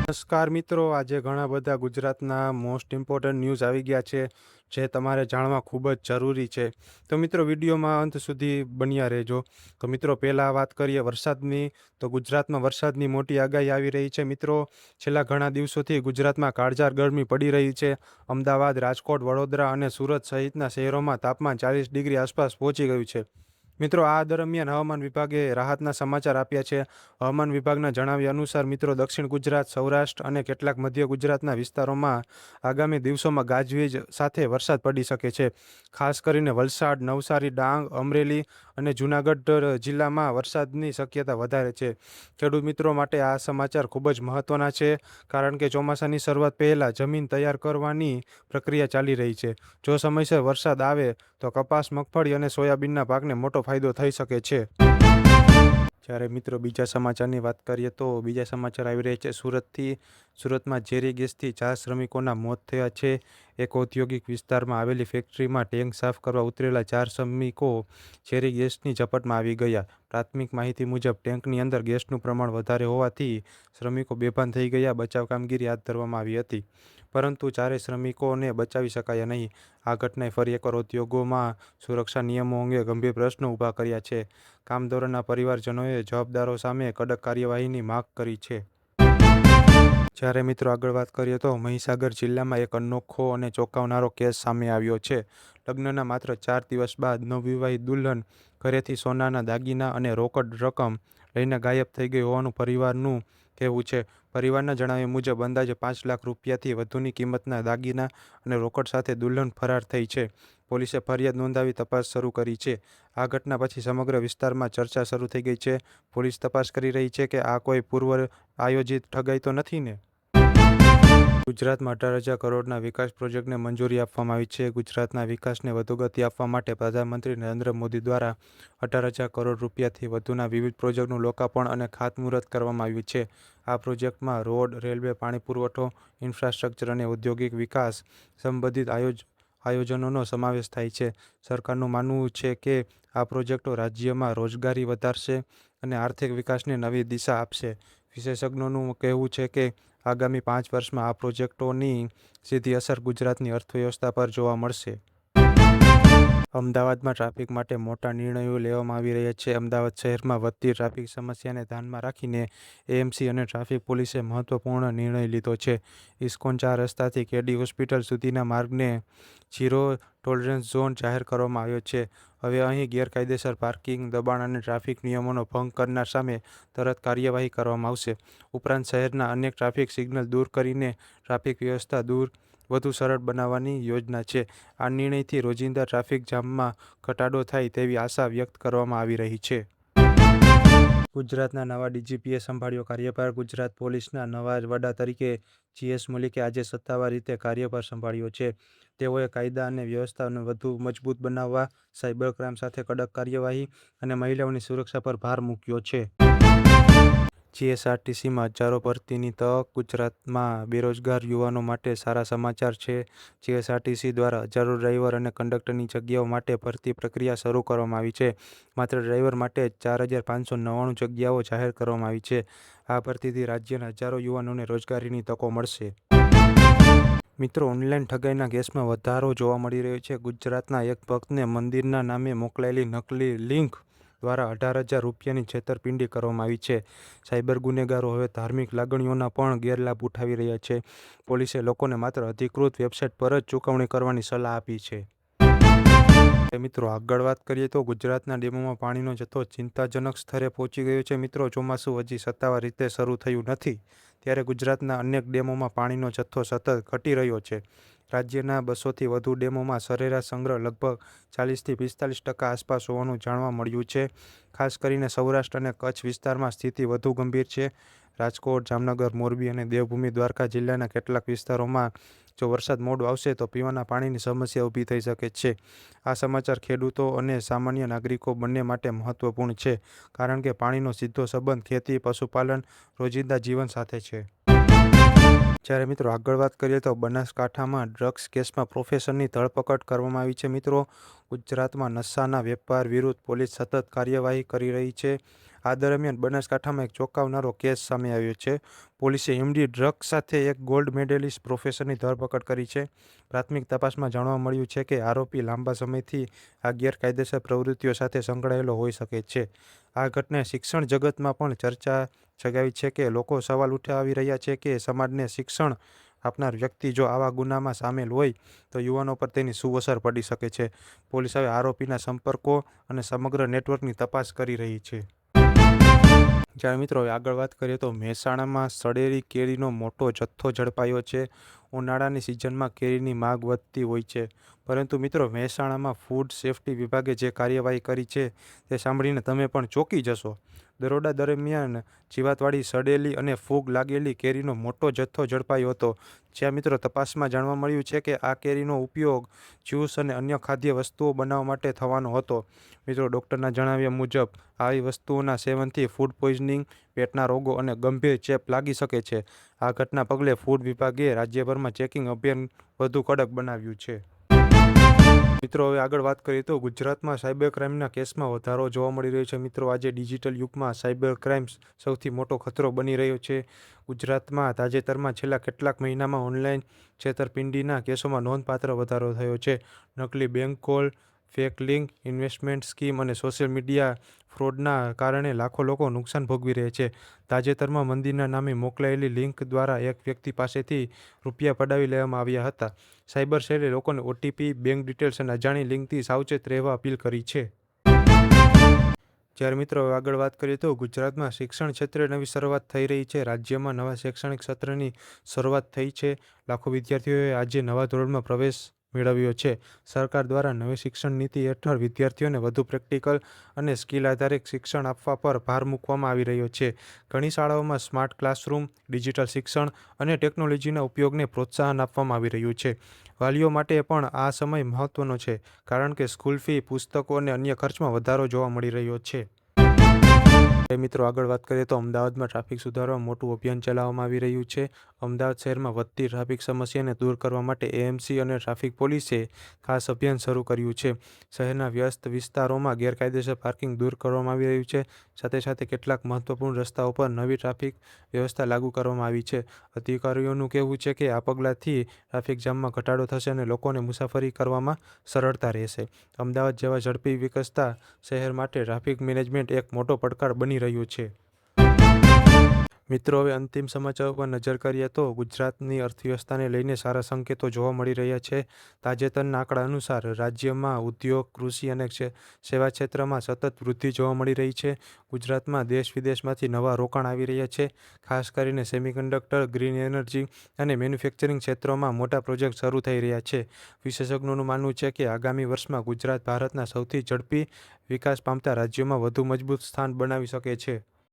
નમસ્કાર મિત્રો, આજે ઘણા બધા ગુજરાતના મોસ્ટ ઇમ્પોર્ટન્ટ ન્યૂઝ આવી ગયા છે જે તમારે જાણવા ખૂબ જ જરૂરી છે. તો મિત્રો વિડીયોમાં અંત સુધી બન્યા રહેજો. તો મિત્રો પહેલાં વાત કરીએ વરસાદની. તો ગુજરાતમાં વરસાદની મોટી આગાહી આવી રહી છે. મિત્રો છેલ્લા ઘણા દિવસોથી ગુજરાતમાં કાળઝાળ ગરમી પડી રહી છે. અમદાવાદ, રાજકોટ, વડોદરા અને સુરત સહિતના શહેરોમાં તાપમાન 40 ડિગ્રી આસપાસ પહોંચી ગયું છે. મિત્રો આ દરમિયાન હવામાન વિભાગે રાહતના સમાચાર આપ્યા છે. હવામાન વિભાગના જણાવ્યા અનુસાર મિત્રો દક્ષિણ ગુજરાત, સૌરાષ્ટ્ર અને કેટલાક મધ્ય ગુજરાતના વિસ્તારોમાં આગામી દિવસોમાં ગાજવીજ સાથે વરસાદ પડી શકે છે. ખાસ કરીને વલસાડ, નવસારી, ડાંગ, અમરેલી અને જૂનાગઢ જિલ્લામાં વરસાદની શક્યતા વધારે છે. ખેડૂત મિત્રો માટે આ સમાચાર ખૂબ જ મહત્વના છે, કારણ કે ચોમાસાની શરૂઆત પહેલાં જમીન તૈયાર કરવાની પ્રક્રિયા ચાલી રહી છે. જો સમયસર વરસાદ આવે તો કપાસ, મગફળી અને સોયાબીનના પાકને મોટો ફાયદો થઈ શકે છે. જ્યારે મિત્રો બીજા સમાચારની વાત કરીએ તો બીજા સમાચાર આવી રહ્યા છે સુરતથી. સુરતમાં ઝેરી ગેસથી 4 શ્રમિકોના મોત થયા છે. એક ઔદ્યોગિક વિસ્તારમાં આવેલી ફેક્ટરીમાં ટેન્ક સાફ કરવા ઉતરેલા 4 શ્રમિકો ઝેરી ગેસની ઝપટમાં આવી ગયા. પ્રાથમિક માહિતી મુજબ ટેન્કની અંદર ગેસનું પ્રમાણ વધારે હોવાથી શ્રમિકો બેભાન થઈ ગયા. બચાવ કામગીરી હાથ ધરવામાં આવી હતી, પરંતુ 4 શ્રમિકોને બચાવી શકાયા નહીં. આ ઘટનાએ ફરી એકવાર ઉદ્યોગોમાં સુરક્ષા નિયમો અંગે ગંભીર પ્રશ્નો ઊભા કર્યા છે. કામદારોના પરિવારજનોએ જવાબદારો સામે કડક કાર્યવાહીની માંગ કરી છે. જ્યારે મિત્રો આગળ વાત કરીએ તો મહીસાગર જિલ્લામાં એક અનોખો અને ચોંકાવનારો કેસ સામે આવ્યો છે. લગ્નના માત્ર 4 દિવસ બાદ નવવિવાહિત દુલ્હન ઘરેથી સોનાના દાગીના અને રોકડ રકમ લઈને ગાયબ થઈ ગઈ હોવાનું પરિવારનું કહેવું છે. પરિવારના જણાવ્યા મુજબ અંદાજે 5 લાખ રૂપિયાથી વધુની કિંમતના દાગીના અને રોકડ સાથે દુલ્હન ફરાર થઈ છે. પોલીસે ફરિયાદ નોંધાવી તપાસ શરૂ કરી છે. આ ઘટના પછી સમગ્ર વિસ્તારમાં ચર્ચા શરૂ થઈ ગઈ છે. પોલીસ તપાસ કરી રહી છે કે આ કોઈ પૂર્વ આયોજિત ઠગાઈ તો નથી ને. ગુજરાતમાં 18,000 કરોડના વિકાસ પ્રોજેક્ટને મંજૂરી આપવામાં આવી છે. ગુજરાતના વિકાસને વધુ ગતિ આપવા માટે પ્રધાનમંત્રી નરેન્દ્ર મોદી દ્વારા 18,000 કરોડ રૂપિયાથી વધુના વિવિધ પ્રોજેક્ટનું લોકાર્પણ અને ખાતમુહૂર્ત કરવામાં આવ્યું છે. આ પ્રોજેક્ટમાં રોડ, રેલવે, પાણી પુરવઠો, ઇન્ફ્રાસ્ટ્રક્ચર અને ઔદ્યોગિક વિકાસ સંબંધિત આયોજનોનો સમાવેશ થાય છે. સરકારનું માનવું છે કે આ પ્રોજેક્ટો રાજ્યમાં રોજગારી વધારશે અને આર્થિક વિકાસને નવી દિશા આપશે. વિશેષજ્ઞોનું કહેવું છે કે આગામી 5 વર્ષમાં આ પ્રોજેક્ટોની સીધી અસર ગુજરાતની અર્થવ્યવસ્થા પર જોવા મળશે. અમદાવાદમાં ટ્રાફિક માટે મોટા નિર્ણયો લેવામાં આવી રહ્યા છે. અમદાવાદ શહેરમાં વધતી ટ્રાફિક સમસ્યાને ધ્યાનમાં રાખીને એએમસી અને ટ્રાફિક પોલીસે મહત્વપૂર્ણ નિર્ણય લીધો છે. ઇસ્કોન 4 રસ્તાથી કેડી હોસ્પિટલ સુધીના માર્ગને ઝીરો ટોલરન્સ ઝોન જાહેર કરવામાં આવ્યો છે. હવે અહીં ગેરકાયદેસર પાર્કિંગ, દબાણ અને ટ્રાફિક નિયમોનો ભંગ કરનાર સામે તરત કાર્યવાહી કરવામાં આવશે. ઉપરાંત શહેરના અનેક ટ્રાફિક સિગ્નલ દૂર કરીને ટ્રાફિક વ્યવસ્થા વધુ સરળ બનાવવાની યોજના છે. આ નિર્ણયથી રોજિંદા ટ્રાફિક જામમાં ઘટાડો થાય તેવી આશા વ્યક્ત કરવામાં આવી રહી છે. ગુજરાતના નવા ડીજીપીએ સંભાળ્યો કાર્યભાર. ગુજરાત પોલીસના નવા વડા તરીકે જીએસ મલિકે આજે સત્તાવાર રીતે કાર્યભાર સંભાળ્યો છે. તેઓએ કાયદા અને વ્યવસ્થાને વધુ મજબૂત બનાવવા, સાયબર ક્રાઇમ સાથે કડક કાર્યવાહી અને મહિલાઓની સુરક્ષા પર ભાર મૂક્યો છે. જીએસઆરટીસીમાં હજારો ભરતીની તક. ગુજરાતમાં બેરોજગાર યુવાનો માટે સારા સમાચાર છે. જીએસઆરટીસી દ્વારા હજારો ડ્રાઈવર અને કંડક્ટરની જગ્યાઓ માટે ભરતી પ્રક્રિયા શરૂ કરવામાં આવી છે. માત્ર ડ્રાઈવર માટે 4,599 જગ્યાઓ જાહેર કરવામાં આવી છે. આ ભરતીથી રાજ્યના હજારો યુવાનોને રોજગારીની તકો મળશે. મિત્રો ઓનલાઈન ઠગાઈના કેસમાં વધારો જોવા મળી રહ્યો છે. ગુજરાતના એક ભક્તને મંદિરના નામે મોકલાયેલી નકલી લિંક દ્વારા 18,000 રૂપિયાની છેતરપિંડી કરવામાં આવી છે. સાયબર ગુનેગારો હવે ધાર્મિક લાગણીઓના પણ ગેરલાભ ઉઠાવી રહ્યા છે. પોલીસે લોકોને માત્ર અધિકૃત વેબસાઇટ પર જ ચૂકવણી કરવાની સલાહ આપી છે. મિત્રો આગળ વાત કરીએ તો ગુજરાતના ડેમોમાં પાણીનો જથ્થો ચિંતાજનક સ્તરે પહોંચી ગયો છે. મિત્રો ચોમાસું હજી સત્તાવાર રીતે શરૂ થયું નથી, ત્યારે ગુજરાતના અનેક ડેમોમાં પાણીનો જથ્થો સતત ઘટી રહ્યો છે. રાજ્યના 200થી વધુ ડેમોમાં સરેરાશ સંગ્રહ લગભગ 40થી 45% આસપાસ હોવાનું જાણવા મળ્યું છે. ખાસ કરીને સૌરાષ્ટ્ર અને કચ્છ વિસ્તારમાં સ્થિતિ વધુ ગંભીર છે. રાજકોટ, જામનગર, મોરબી અને દેવભૂમિ દ્વારકા જિલ્લાના કેટલાક વિસ્તારોમાં જો વરસાદ મોડો આવશે તો પીવાના પાણીની સમસ્યા ઊભી થઈ શકે છે. આ સમાચાર ખેડૂતો અને સામાન્ય નાગરિકો બંને માટે મહત્વપૂર્ણ છે, કારણ કે પાણીનો સીધો સંબંધ ખેતી, પશુપાલન, રોજિંદા જીવન સાથે છે. જ્યારે મિત્રો આગળ વાત કરીએ તો બનાસકાંઠામાં ડ્રગ્સ કેસમાં પ્રોફેસરની ધરપકડ કરવામાં આવી છે. મિત્રો ગુજરાતમાં નશાના વેપાર વિરુદ્ધ પોલીસ સતત કાર્યવાહી કરી રહી છે. આ દરમિયાન બનાસકાંઠામાં એક ચોંકાવનારો કેસ સામે આવ્યો છે. પોલીસે હિમડી ડ્રગ્સ સાથે એક ગોલ્ડ મેડેલિસ્ટ પ્રોફેસરની ધરપકડ કરી છે. પ્રાથમિક તપાસમાં જાણવા મળ્યું છે કે આરોપી લાંબા સમયથી આ ગેરકાયદેસર પ્રવૃત્તિઓ સાથે સંકળાયેલો હોઈ શકે છે. આ ઘટનાએ શિક્ષણ જગતમાં પણ ચર્ચા જગાવી છે કે લોકો સવાલ ઉઠાવી રહ્યા છે કે સમાજને શિક્ષણ આપનાર વ્યક્તિ જો આવા ગુનામાં સામેલ હોય તો યુવાનો પર તેની શું અસર પડી શકે છે. પોલીસ હવે આરોપીના સંપર્કો અને સમગ્ર નેટવર્કની તપાસ કરી રહી છે. જ્યારે મિત્રો હવે આગળ વાત કરીએ તો મહેસાણામાં સડેલી કેરીનો મોટો જથ્થો ઝડપાયો છે. ઉનાળાની સિઝનમાં કેરીની માગ વધતી હોય છે, પરંતુ મિત્રો મહેસાણામાં ફૂડ સેફ્ટી વિભાગે જે કાર્યવાહી કરી છે તે સાંભળીને તમે પણ ચોંકી જશો. દરોડા દરમિયાન જીવાતવાળી સડેલી અને ફૂગ લાગેલી કેરીનો મોટો જથ્થો ઝડપાયો હતો. જ્યાં મિત્રો તપાસમાં જાણવા મળ્યું છે કે આ કેરીનો ઉપયોગ જ્યુસ અને અન્ય ખાદ્ય વસ્તુઓ બનાવવા માટે થવાનો હતો. મિત્રો ડૉક્ટરના જણાવ્યા મુજબ આવી વસ્તુઓના સેવનથી ફૂડ પોઈઝનિંગ, પેટના રોગો અને ગંભીર ચેપ લાગી શકે છે. આ ઘટના પગલે ફૂડ વિભાગે રાજ્યભરમાં ચેકિંગ અભિયાન વધુ કડક બનાવ્યું છે. મિત્રો હવે આગળ વાત કરીએ તો ગુજરાતમાં સાયબર ક્રાઇમના કેસમાં વધારો જોવા મળી રહ્યો છે. મિત્રો આજે ડિજિટલ યુગમાં સાયબર ક્રાઇમ્સ સૌથી મોટો ખતરો બની રહ્યો છે. ગુજરાતમાં તાજેતરમાં છેલ્લા કેટલાક મહિનામાં ઓનલાઈન છેતરપિંડીના કેસોમાં નોંધપાત્ર વધારો થયો છે. નકલી bank call, fake link, investment scheme અને સોશિયલ મીડિયા ફ્રોડના કારણે લાખો લોકો નુકસાન ભોગવી રહ્યા છે. તાજેતરમાં મંદિરના નામે મોકલાયેલી લિંક દ્વારા એક વ્યક્તિ પાસેથી રૂપિયા પડાવી લેવામાં આવ્યા હતા. સાયબર સેલે લોકોને ઓટીપી, બેંક ડિટેલ્સ અને અજાણી લિંકથી સાવચેત રહેવા અપીલ કરી છે. જ્યારે મિત્રો આગળ વાત કરીએ તો ગુજરાતમાં શિક્ષણ ક્ષેત્રે નવી શરૂઆત થઈ રહી છે. રાજ્યમાં નવા શૈક્ષણિક સત્રની શરૂઆત થઈ છે. લાખો વિદ્યાર્થીઓએ આજે નવા ધોરણમાં પ્રવેશ મેળવ્યો છે. સરકાર દ્વારા નવી શિક્ષણ નીતિ હેઠળ વિદ્યાર્થીઓને વધુ પ્રેક્ટિકલ અને સ્કિલ આધારિત શિક્ષણ આપવા પર ભાર મૂકવામાં આવી રહ્યો છે. ઘણી શાળાઓમાં સ્માર્ટ ક્લાસરૂમ, ડિજિટલ શિક્ષણ અને ટેકનોલોજીના ઉપયોગને પ્રોત્સાહન આપવામાં આવી રહ્યું છે. વાલીઓ માટે પણ આ સમય મહત્વનો છે, કારણ કે સ્કૂલ ફી, પુસ્તકો અને અન્ય ખર્ચમાં વધારો જોવા મળી રહ્યો છે. મિત્રો આગળ વાત કરીએ તો અમદાવાદમાં ટ્રાફિક સુધારવા મોટું અભિયાન ચલાવવામાં આવી રહ્યું છે. અમદાવાદ શહેરમાં વધતી ટ્રાફિક સમસ્યાને દૂર કરવા માટે એએમસી અને ટ્રાફિક પોલીસે ખાસ અભિયાન શરૂ કર્યું છે. શહેરના વ્યસ્ત વિસ્તારોમાં ગેરકાયદેસર પાર્કિંગ દૂર કરવામાં આવી રહ્યું છે. સાથે સાથે કેટલાક મહત્વપૂર્ણ રસ્તાઓ પર નવી ટ્રાફિક વ્યવસ્થા લાગુ કરવામાં આવી છે. અધિકારીઓનું કહેવું છે કે આ પગલાંથી ટ્રાફિક જામમાં ઘટાડો થશે અને લોકોને મુસાફરી કરવામાં સરળતા રહેશે. અમદાવાદ જેવા ઝડપી વિકસતા શહેર માટે ટ્રાફિક મેનેજમેન્ટ એક મોટો પડકાર બની રહ્યું છે. મિત્રો હવે અંતિમ સમાચાર પર નજર કરીએ તો ગુજરાતની અર્થવ્યવસ્થાને લઈને સારા સંકેતો જોવા મળી રહ્યા છે. તાજેતરના આંકડા અનુસાર રાજ્યમાં ઉદ્યોગ, કૃષિ અને સેવા ક્ષેત્રમાં સતત વૃદ્ધિ જોવા મળી રહી છે. ગુજરાતમાં દેશ વિદેશમાંથી નવા રોકાણ આવી રહ્યા છે. ખાસ કરીને સેમિકન્ડક્ટર, ગ્રીન એનર્જી અને મેન્યુફેક્ચરિંગ ક્ષેત્રોમાં મોટા પ્રોજેક્ટ શરૂ થઈ રહ્યા છે. વિશેષજ્ઞોનું માનવું છે કે આગામી વર્ષમાં ગુજરાત ભારતના સૌથી ઝડપી વિકાસ પામતા રાજ્યોમાં વધુ મજબૂત સ્થાન બનાવી શકે છે.